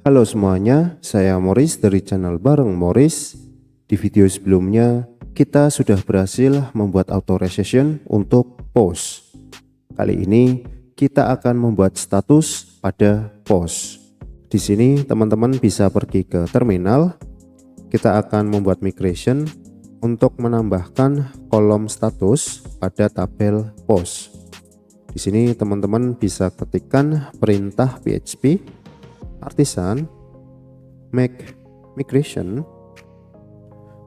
Halo semuanya, saya Morris dari channel Bareng Morris. Di video sebelumnya, kita sudah berhasil membuat auto resession untuk post. Kali ini kita akan membuat status pada post. Di sini teman-teman bisa pergi ke terminal. Kita akan membuat migration untuk menambahkan kolom status pada tabel post. Di sini teman-teman bisa ketikkan perintah PHP artisan make migration.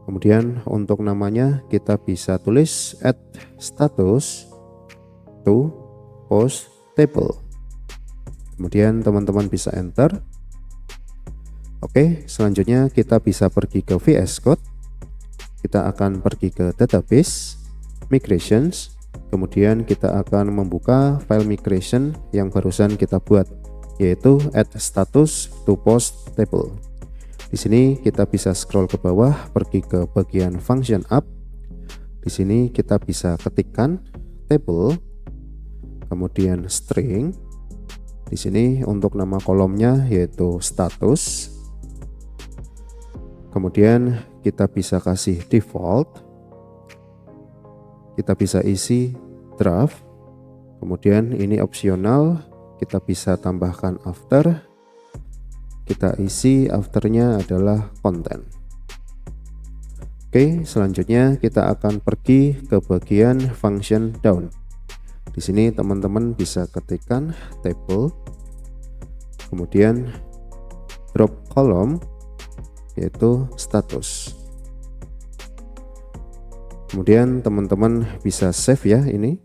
Kemudian untuk namanya kita bisa tulis add status to post table. Kemudian teman-teman bisa enter. Oke, selanjutnya kita bisa pergi ke VS Code. Kita akan pergi ke database migrations. Kemudian kita akan membuka file migration yang barusan kita buat, yaitu add status to post table. Di sini kita bisa scroll ke bawah, pergi ke bagian function app. Di sini kita bisa ketikkan table, kemudian string. Di sini untuk nama kolomnya yaitu status. Kemudian kita bisa kasih default. Kita bisa isi draft. Kemudian ini opsional, kita bisa tambahkan after. Kita isi afternya adalah content. Oke, selanjutnya kita akan pergi ke bagian function down. Di sini teman-teman bisa ketikkan table, kemudian drop column yaitu status. Kemudian teman-teman bisa save ya ini.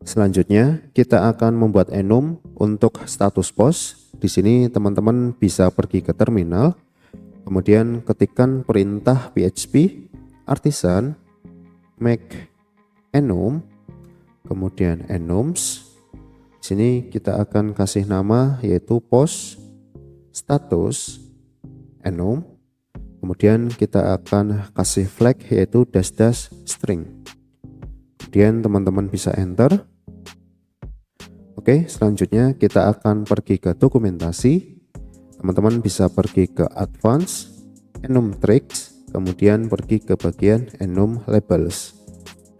Selanjutnya kita akan membuat enum untuk status post. Di sini teman-teman bisa pergi ke terminal, kemudian ketikkan perintah PHP artisan make enum, kemudian enums. Di sini kita akan kasih nama yaitu post status enum. Kemudian kita akan kasih flag yaitu dash string. Kemudian teman-teman bisa enter. Oke, selanjutnya kita akan pergi ke dokumentasi. Teman-teman bisa pergi ke advance enum tricks, kemudian pergi ke bagian enum labels.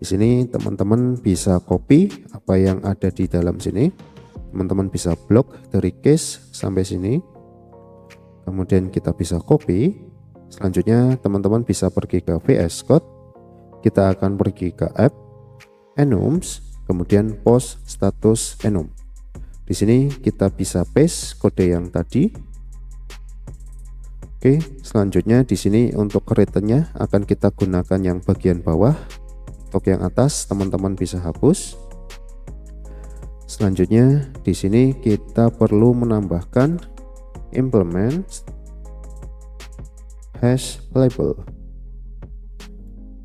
Di sini teman-teman bisa copy apa yang ada di dalam sini. Teman-teman bisa blok dari case sampai sini. Kemudian kita bisa copy. Selanjutnya teman-teman bisa pergi ke VS Code. Kita akan pergi ke app enums, kemudian post status enum. Di sini kita bisa paste kode yang tadi. Oke, selanjutnya di sini untuk returnnya akan kita gunakan yang bagian bawah. Untuk yang atas teman-teman bisa hapus. Selanjutnya di sini kita perlu menambahkan implement hash label.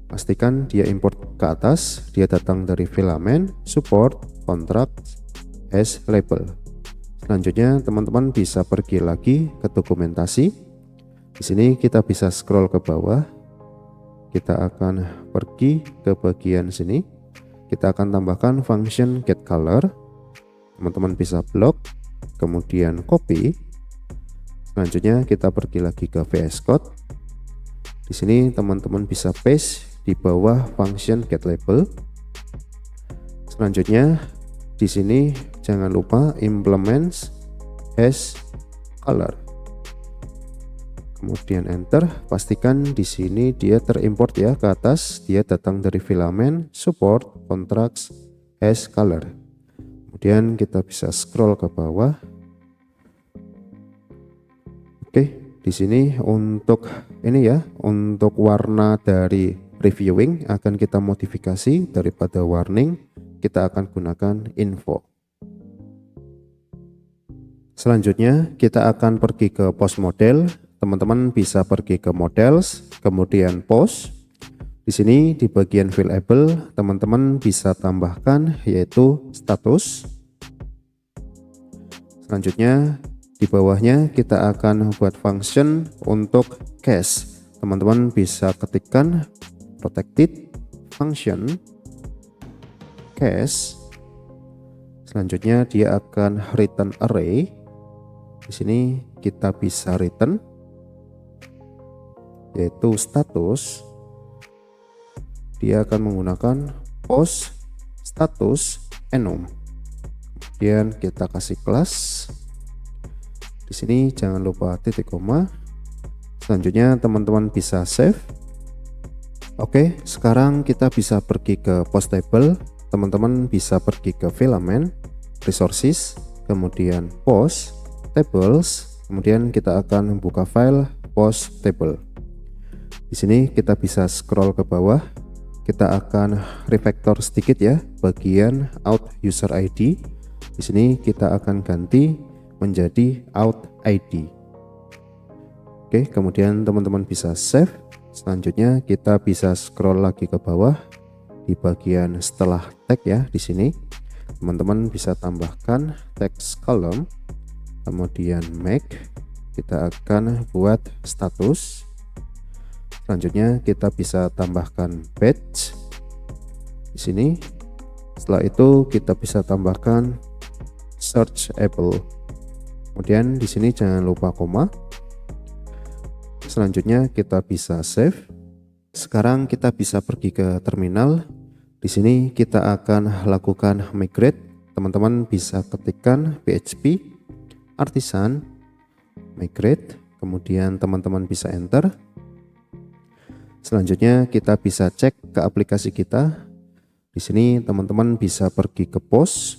Pastikan dia import ke atas, dia datang dari filament support contract hash label. Selanjutnya teman-teman bisa pergi lagi ke dokumentasi. Di sini kita bisa scroll ke bawah. Kita akan pergi ke bagian sini. Kita akan tambahkan function get color. Teman-teman bisa blok, kemudian copy. Selanjutnya kita pergi lagi ke VS Code. Di sini teman-teman bisa paste di bawah function get label. Selanjutnya di sini jangan lupa implements hash color. Kemudian enter. Pastikan di sini dia terimport ya ke atas. Dia datang dari filament support contracts hash color. Kemudian kita bisa scroll ke bawah. Oke. Di sini untuk ini ya, untuk warna dari reviewing akan kita modifikasi, daripada warning kita akan gunakan info. Selanjutnya kita akan pergi ke post model. Teman-teman bisa pergi ke models, kemudian post. Di sini di bagian fill label teman-teman bisa tambahkan yaitu status. Selanjutnya di bawahnya kita akan buat function untuk cache. Teman-teman bisa ketikkan protected function cache. Selanjutnya dia akan return array. Di sini kita bisa return, yaitu status. Dia akan menggunakan post status enum. Kemudian kita kasih kelas. Di sini jangan lupa titik koma. Selanjutnya teman-teman bisa save. Oke, sekarang kita bisa pergi ke post table. Teman-teman bisa pergi ke filament, resources, kemudian post tables, kemudian kita akan membuka file post table. Di sini kita bisa scroll ke bawah. Kita akan refactor sedikit ya bagian out user ID. Di sini kita akan ganti menjadi out ID. Oke, kemudian teman-teman bisa save. Selanjutnya kita bisa scroll lagi ke bawah di bagian setelah tag ya. Di sini teman-teman bisa tambahkan text column, kemudian make, kita akan buat status. Selanjutnya kita bisa tambahkan badge di sini. Setelah itu kita bisa tambahkan searchable. Kemudian di sini jangan lupa koma. Selanjutnya kita bisa save. Sekarang kita bisa pergi ke terminal. Di sini kita akan lakukan migrate. Teman-teman bisa ketikkan PHP artisan migrate, kemudian teman-teman bisa enter. Selanjutnya kita bisa cek ke aplikasi kita. Di sini teman-teman bisa pergi ke post.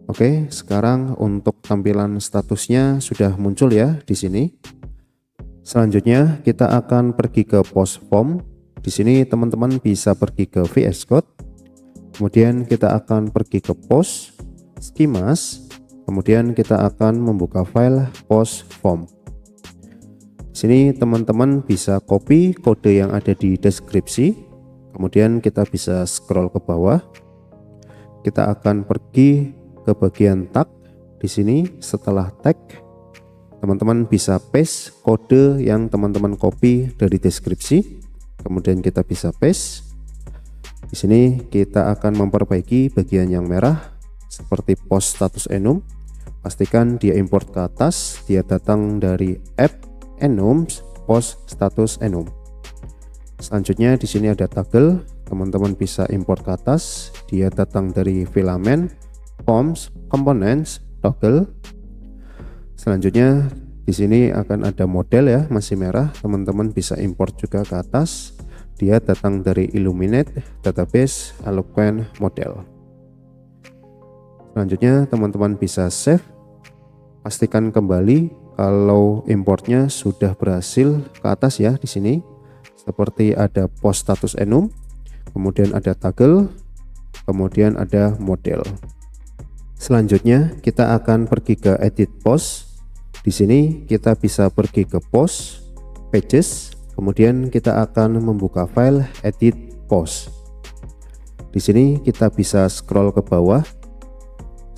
Oke, sekarang untuk tampilan statusnya sudah muncul ya di sini. Selanjutnya kita akan pergi ke post form. Di sini teman-teman bisa pergi ke VS Code. Kemudian kita akan pergi ke post schemas. Kemudian kita akan membuka file post form. Di sini teman-teman bisa copy kode yang ada di deskripsi. Kemudian kita bisa scroll ke bawah. Kita akan pergi ke bagian tag. Di sini setelah tag, teman-teman bisa paste kode yang teman-teman copy dari deskripsi. Kemudian kita bisa paste. Di sini kita akan memperbaiki bagian yang merah seperti post status enum. Pastikan dia import ke atas, dia datang dari app enum post status enum. Selanjutnya di sini ada toggle, teman-teman bisa import ke atas, dia datang dari filament forms components toggle. Selanjutnya di sini akan ada model ya, masih merah, teman-teman bisa import juga ke atas, dia datang dari Illuminate database Eloquent model. Selanjutnya teman-teman bisa save. Pastikan kembali kalau importnya sudah berhasil ke atas ya. Di sini seperti ada post status enum, kemudian ada toggle, kemudian ada model. Selanjutnya kita akan pergi ke edit post. Di sini kita bisa pergi ke post pages, kemudian kita akan membuka file edit post. Di sini kita bisa scroll ke bawah.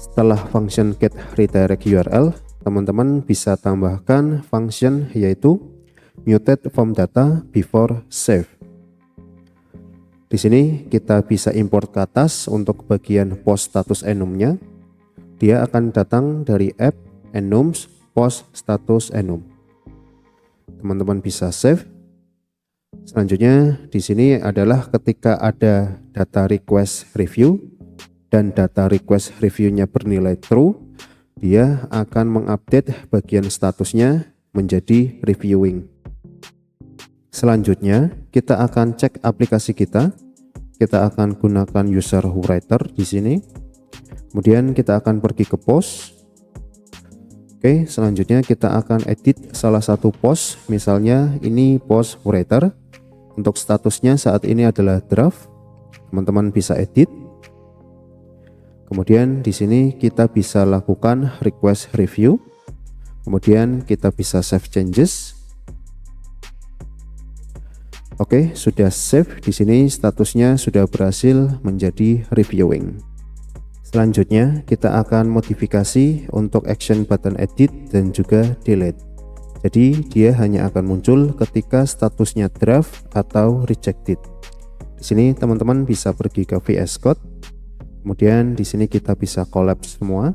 Setelah function get redirect URL, teman-teman bisa tambahkan function yaitu mutate form data before save. Di sini kita bisa import ke atas untuk bagian post status enumnya. Dia akan datang dari app enums post status enum. Teman-teman bisa save. Selanjutnya di sini adalah ketika ada data request review dan data request reviewnya bernilai true, dia akan mengupdate bagian statusnya menjadi reviewing. Selanjutnya kita akan cek aplikasi kita. Kita akan gunakan user writer di sini. Kemudian kita akan pergi ke post. Oke, selanjutnya kita akan edit salah satu post. Misalnya ini post writer. Untuk statusnya saat ini adalah draft. Teman-teman bisa edit. Kemudian di sini kita bisa lakukan request review. Kemudian kita bisa save changes. Oke, sudah save. Di sini statusnya sudah berhasil menjadi reviewing. Selanjutnya kita akan modifikasi untuk action button edit dan juga delete. Jadi dia hanya akan muncul ketika statusnya draft atau rejected. Di sini teman-teman bisa pergi ke VS Code. Kemudian di sini kita bisa collapse semua.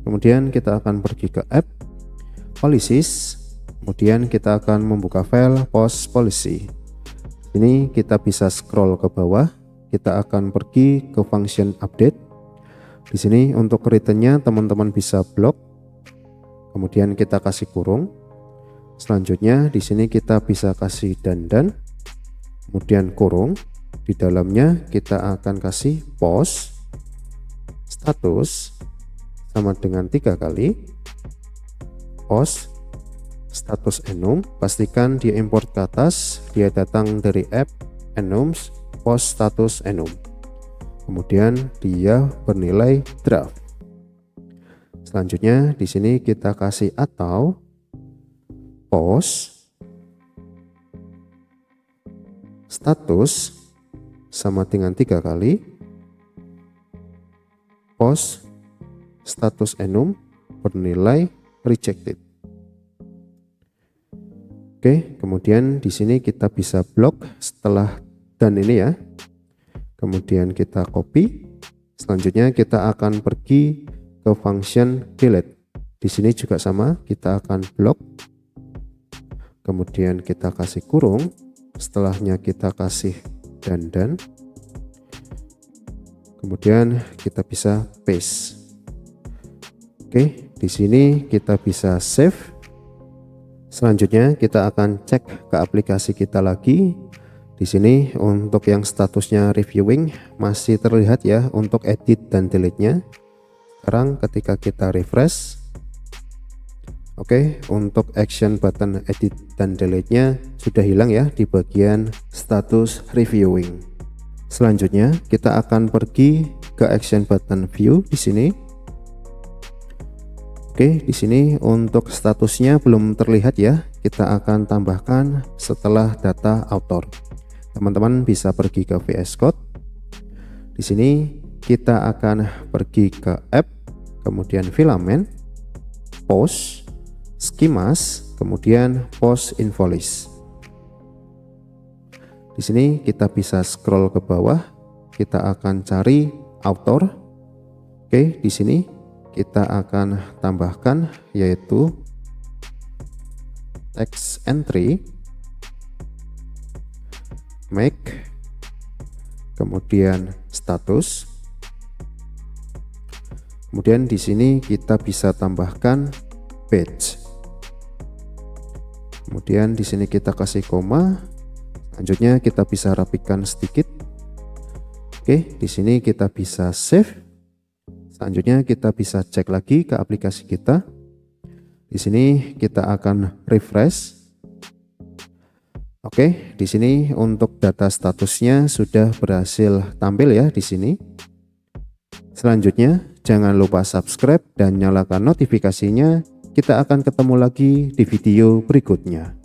kemudian kita akan pergi ke app policies, kemudian kita akan membuka file post policy. Ini kita bisa scroll ke bawah, kita akan pergi ke function update. Di sini untuk returnnya teman-teman bisa blok, kemudian kita kasih kurung. Selanjutnya di sini kita bisa kasih dandan, kemudian kurung. Di dalamnya kita akan kasih post status sama dengan 3 kali post status enum, pastikan dia import ke atas, dia datang dari app enums post status enum, kemudian dia bernilai draft. Selanjutnya di sini kita kasih atau post status sama dengan 3 kali post status enum bernilai rejected. Oke, kemudian di sini kita bisa blok setelah dan ini ya. Kemudian kita copy. Selanjutnya kita akan pergi ke function delete. Di sini juga sama, kita akan blok. Kemudian kita kasih kurung. Setelahnya kita kasih dandan. Kemudian kita bisa paste. Oke, di sini kita bisa save. Selanjutnya kita akan cek ke aplikasi kita lagi. Di sini untuk yang statusnya reviewing masih terlihat ya untuk edit dan delete-nya. Sekarang ketika kita refresh, oke, untuk action button edit dan delete-nya sudah hilang ya di bagian status reviewing. Selanjutnya kita akan pergi ke action button view di sini. Oke, di sini untuk statusnya belum terlihat ya. Kita akan tambahkan setelah data author. Teman-teman bisa pergi ke VS Code. Di sini kita akan pergi ke app, kemudian filament, post, schemas, kemudian post invoice. Di sini kita bisa scroll ke bawah. Kita akan cari author. Oke, di sini kita akan tambahkan yaitu text entry, make, kemudian status. Kemudian di sini kita bisa tambahkan page. Kemudian di sini kita kasih koma. Selanjutnya kita bisa rapikan sedikit. Oke, di sini kita bisa save. Selanjutnya kita bisa cek lagi ke aplikasi kita. Di sini kita akan refresh. Oke, di sini untuk data statusnya sudah berhasil tampil ya di sini. Selanjutnya jangan lupa subscribe dan nyalakan notifikasinya. Kita akan ketemu lagi di video berikutnya.